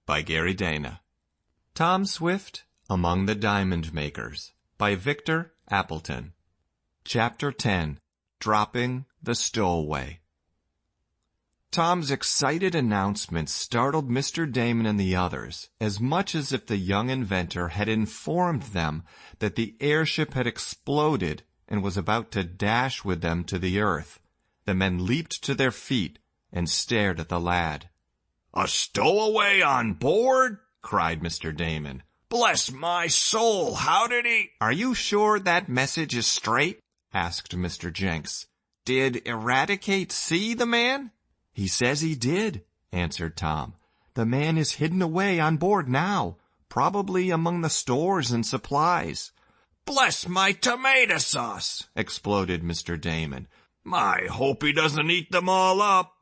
By Gary Dana. Tom Swift Among the Diamond Makers by Victor Appleton. Chapter 10. Dropping the Stowaway. Tom's excited announcement startled Mr. Damon and the others, as much as if the young inventor had informed them that the airship had exploded and was about to dash with them to the earth. The men leaped to their feet and stared at the lad. "A stowaway on board?" cried Mr. Damon. "Bless my soul, how did he—" "Are you sure that message is straight?" asked Mr. Jenks. "Did Eradicate see the man?" "He says he did," answered Tom. "The man is hidden away on board now, probably among the stores and supplies." "Bless my tomato sauce!" exploded Mr. Damon. "I hope he doesn't eat them all up."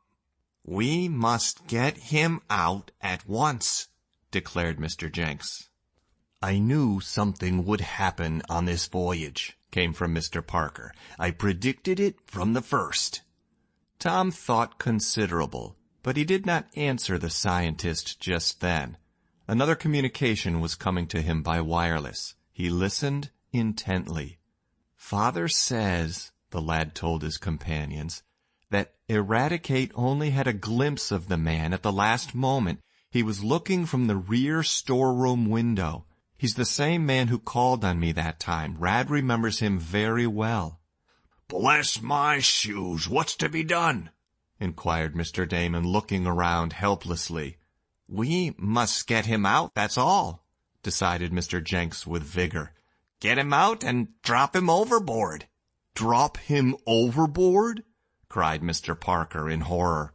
"We must get him out at once," declared Mr. Jenks. "I knew something would happen on this voyage," came from Mr. Parker. "I predicted it from the first." Tom thought considerable, but he did not answer the scientist just then. Another communication was coming to him by wireless. He listened intently. "Father says," the lad told his companions, "that Eradicate only had a glimpse of the man at the last moment. He was looking from the rear storeroom window. He's the same man who called on me that time. Rad remembers him very well." "Bless my shoes, what's to be done?" inquired Mr. Damon, looking around helplessly. "We must get him out, that's all," decided Mr. Jenks with vigor. "Get him out and drop him overboard." "Drop him overboard?" cried Mr. Parker in horror.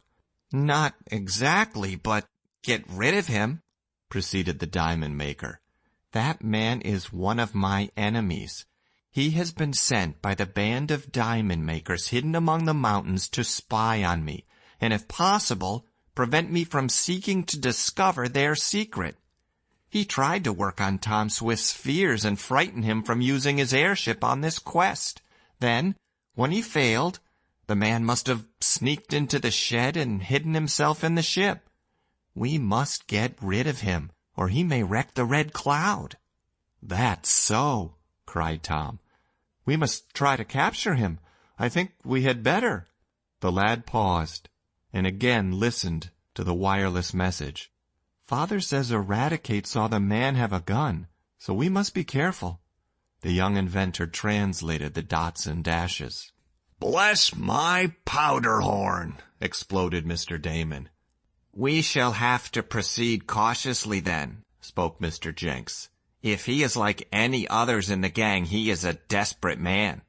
"Not exactly, but get rid of him," proceeded the diamond maker. "That man is one of my enemies. He has been sent by the band of diamond makers hidden among the mountains to spy on me, and if possible, prevent me from seeking to discover their secret. He tried to work on Tom Swift's fears and frighten him from using his airship on this quest. Then, when he failed, the man must have sneaked into the shed and hidden himself in the ship. We must get rid of him, or he may wreck the Red Cloud." "That's so," cried Tom. "We must try to capture him. I think we had better." The lad paused, and again listened to the wireless message. "Father says Eradicate saw the man have a gun, so we must be careful." The young inventor translated the dots and dashes. "Bless my powder horn!" exploded Mr. Damon. "We shall have to proceed cautiously then," spoke Mr. Jenks. "If he is like any others in the gang, he is a desperate man."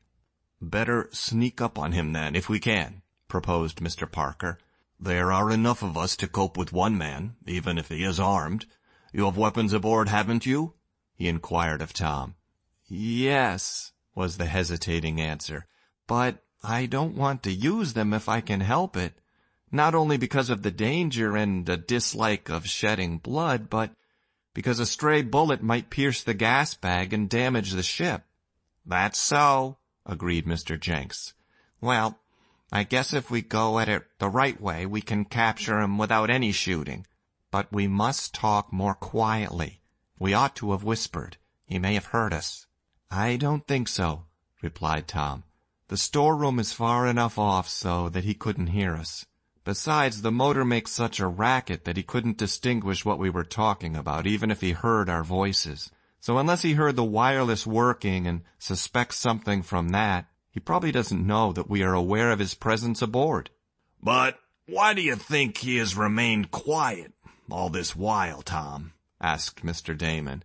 "Better sneak up on him then, if we can," proposed Mr. Parker. "There are enough of us to cope with one man, even if he is armed. You have weapons aboard, haven't you?" he inquired of Tom. "Yes," was the hesitating answer, "but I don't want to use them if I can help it. Not only because of the danger and a dislike of shedding blood, but because a stray bullet might pierce the gas bag and damage the ship." "That's so," agreed Mr. Jenks. "Well, I guess if we go at it the right way, we can capture him without any shooting. But we must talk more quietly. We ought to have whispered. He may have heard us." "I don't think so," replied Tom. "The storeroom is far enough off so that he couldn't hear us. Besides, the motor makes such a racket that he couldn't distinguish what we were talking about, even if he heard our voices. So unless he heard the wireless working and suspects something from that, he probably doesn't know that we are aware of his presence aboard." "But why do you think he has remained quiet all this while, Tom?" asked Mr. Damon.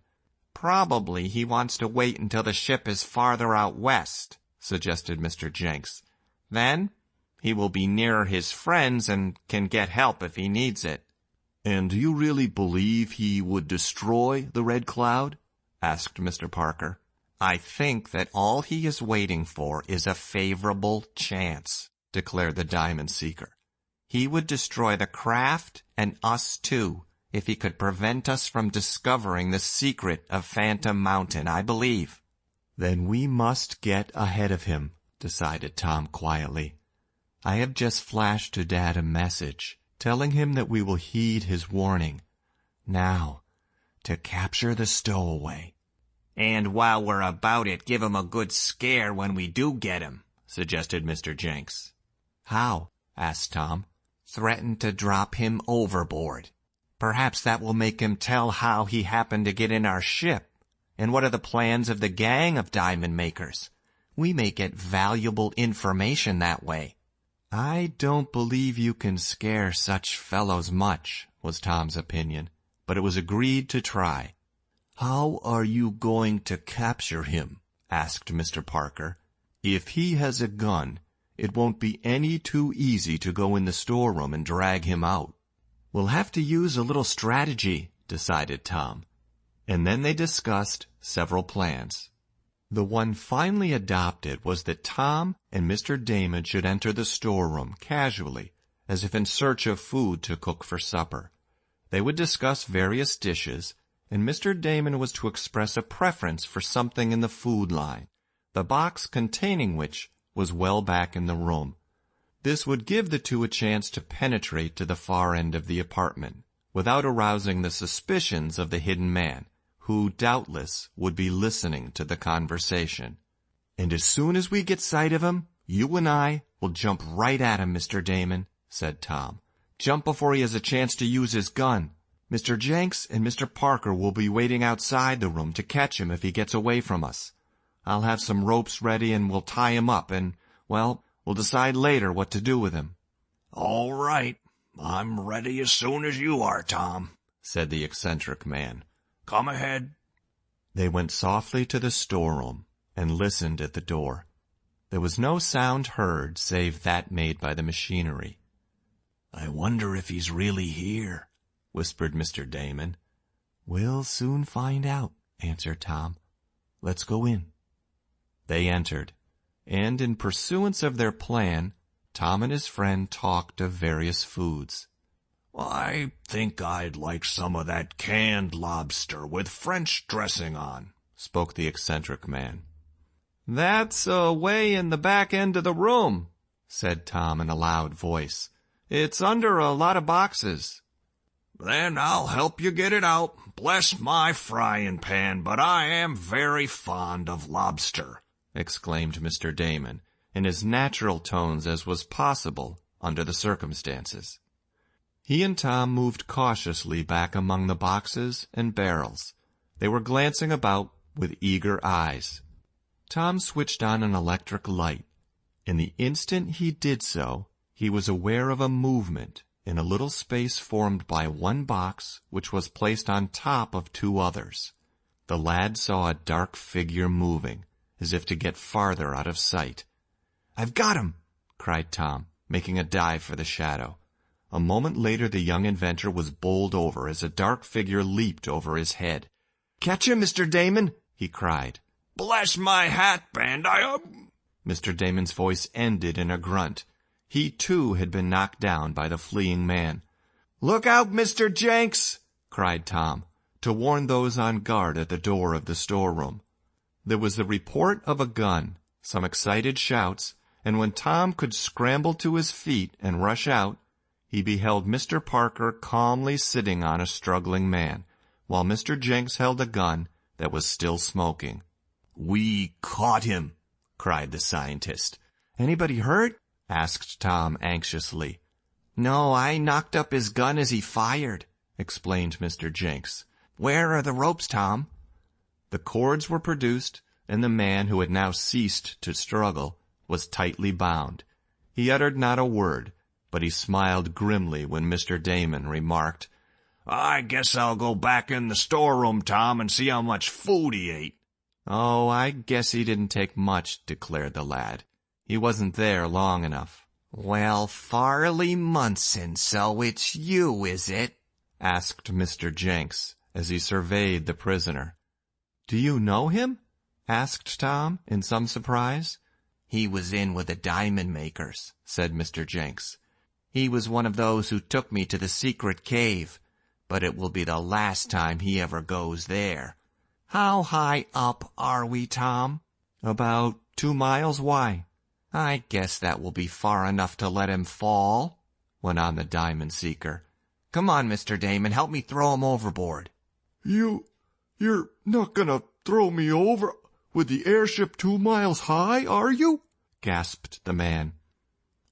"Probably he wants to wait until the ship is farther out west," suggested Mr. Jenks. "Then he will be nearer his friends and can get help if he needs it." "And do you really believe he would destroy the Red Cloud?" asked Mr. Parker. "I think that all he is waiting for is a favorable chance," declared the diamond seeker. "He would destroy the craft and us too if he could prevent us from discovering the secret of Phantom Mountain, I believe." "Then we must get ahead of him," decided Tom quietly. "I have just flashed to Dad a message, telling him that we will heed his warning. Now, to capture the stowaway." "And while we're about it, give him a good scare when we do get him," suggested Mr. Jenks. "How?" asked Tom. "Threaten to drop him overboard. Perhaps that will make him tell how he happened to get in our ship, and what are the plans of the gang of diamond makers. We may get valuable information that way." "I don't believe you can scare such fellows much," was Tom's opinion, but it was agreed to try. "How are you going to capture him?" asked Mr. Parker. "If he has a gun, it won't be any too easy to go in the storeroom and drag him out." "We'll have to use a little strategy," decided Tom. And then they discussed several plans. The one finally adopted was that Tom and Mr. Damon should enter the storeroom casually, as if in search of food to cook for supper. They would discuss various dishes, and Mr. Damon was to express a preference for something in the food line, the box containing which was well back in the room. This would give the two a chance to penetrate to the far end of the apartment, without arousing the suspicions of the hidden man, who doubtless would be listening to the conversation. "And as soon as we get sight of him, you and I will jump right at him, Mr. Damon," said Tom. "Jump before he has a chance to use his gun. Mr. Jenks and Mr. Parker will be waiting outside the room to catch him if he gets away from us. I'll have some ropes ready and we'll tie him up and, well, we'll decide later what to do with him." "All right. I'm ready as soon as you are, Tom," said the eccentric man. "Come ahead." They went softly to the storeroom and listened at the door. There was no sound heard save that made by the machinery. "I wonder if he's really here," whispered Mr. Damon. "We'll soon find out," answered Tom. "Let's go in." They entered, and in pursuance of their plan, Tom and his friend talked of various foods. "I think I'd like some of that canned lobster with French dressing on," spoke the eccentric man. "That's away in the back end of the room," said Tom in a loud voice. "It's under a lot of boxes." "Then I'll help you get it out. Bless my frying pan, but I am very fond of lobster," exclaimed Mr. Damon, in as natural tones as was possible under the circumstances. He and Tom moved cautiously back among the boxes and barrels. They were glancing about with eager eyes. Tom switched on an electric light. In the instant he did so, he was aware of a movement in a little space formed by one box which was placed on top of two others. The lad saw a dark figure moving, as if to get farther out of sight. "I've got him!" cried Tom, making a dive for the shadow. A moment later the young inventor was bowled over as a dark figure leaped over his head. "Catch him, Mr. Damon!" he cried. "Bless my hatband, Mr. Damon's voice ended in a grunt. He, too, had been knocked down by the fleeing man. "Look out, Mr. Jenks!" cried Tom, to warn those on guard at the door of the storeroom. There was the report of a gun, some excited shouts, and when Tom could scramble to his feet and rush out, he beheld Mr. Parker calmly sitting on a struggling man, while Mr. Jenks held a gun that was still smoking. "We caught him," cried the scientist. "Anybody hurt?" asked Tom anxiously. "No, I knocked up his gun as he fired," explained Mr. Jenks. "Where are the ropes, Tom?" The cords were produced, and the man, who had now ceased to struggle, was tightly bound. He uttered not a word, but he smiled grimly when Mr. Damon remarked, "I guess I'll go back in the storeroom, Tom, and see how much food he ate." "Oh, I guess he didn't take much," declared the lad. "He wasn't there long enough." "Well, Farley Munson, so it's you, is it?" asked Mr. Jenks, as he surveyed the prisoner. "Do you know him?" asked Tom, in some surprise. "He was in with the diamond makers," said Mr. Jenks. "He was one of those who took me to the secret cave, but it will be the last time he ever goes there. How high up are we, Tom?" "About 2 miles. Why?" "I guess that will be far enough to let him fall," went on the diamond seeker. Come on, Mr. Damon, help me throw him overboard. You're not gonna throw me over with the airship 2 miles high, are you? Gasped the man.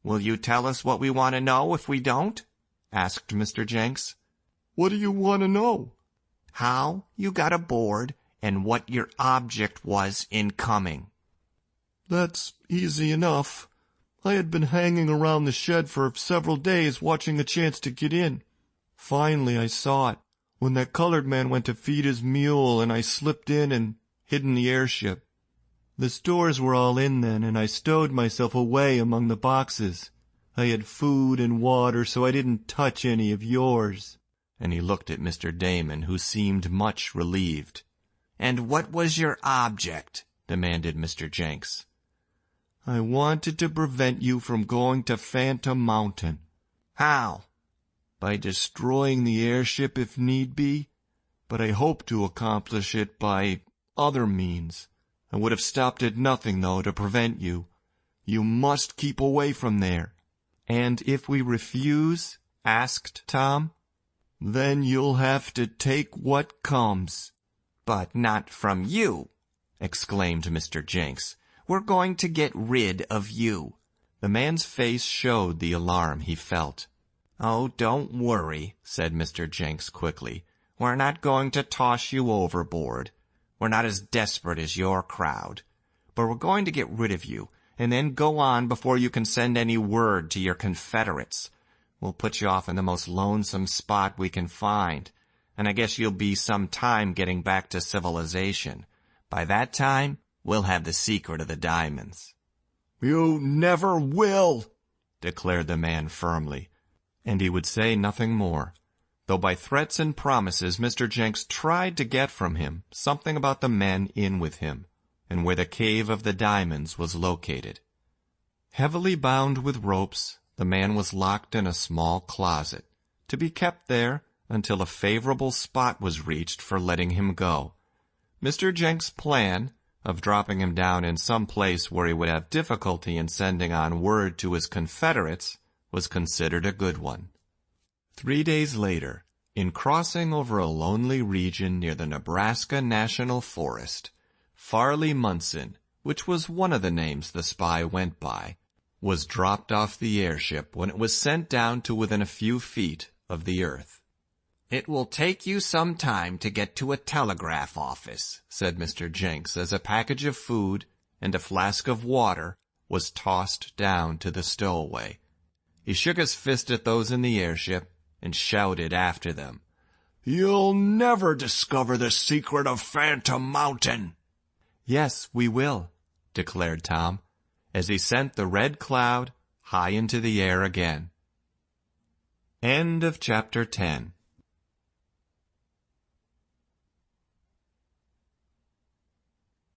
Will you tell us what we want to know if we don't? Asked Mr. Jenks. What do you want to know? How you got aboard and what your object was in coming. That's easy enough. I had been hanging around the shed for several days watching a chance to get in. Finally I saw it when that colored man went to feed his mule, and I slipped in and hid in the airship. The stores were all in then, and I stowed myself away among the boxes. I had food and water, so I didn't touch any of yours. And he looked at Mr. Damon, who seemed much relieved. And what was your object? Demanded Mr. Jenks. I wanted to prevent you from going to Phantom Mountain. How? By destroying the airship if need be, but I hope to accomplish it by other means. I would have stopped at nothing, though, to prevent you. You must keep away from there. And if we refuse? Asked Tom. Then you'll have to take what comes. But not from you, exclaimed Mr. Jenks. We're going to get rid of you. The man's face showed the alarm he felt. Oh, don't worry, said Mr. Jenks quickly. We're not going to toss you overboard. We're not as desperate as your crowd. But we're going to get rid of you, and then go on before you can send any word to your Confederates. We'll put you off in the most lonesome spot we can find, and I guess you'll be some time getting back to civilization. By that time, we'll have the secret of the diamonds. You never will, declared the man firmly. And he would say nothing more, though by threats and promises Mr. Jenks tried to get from him something about the men in with him, and where the cave of the diamonds was located. Heavily bound with ropes, the man was locked in a small closet, to be kept there until a favorable spot was reached for letting him go. Mr. Jenks' plan of dropping him down in some place where he would have difficulty in sending on word to his Confederates was considered a good one. 3 days later, in crossing over a lonely region near the Nebraska National Forest, Farley Munson, which was one of the names the spy went by, was dropped off the airship when it was sent down to within a few feet of the earth. It will take you some time to get to a telegraph office, said Mr. Jenks as a package of food and a flask of water was tossed down to the stowaway. He shook his fist at those in the airship and shouted after them. You'll never discover the secret of Phantom Mountain. Yes, we will, declared Tom, as he sent the red cloud high into the air again. End of chapter 10.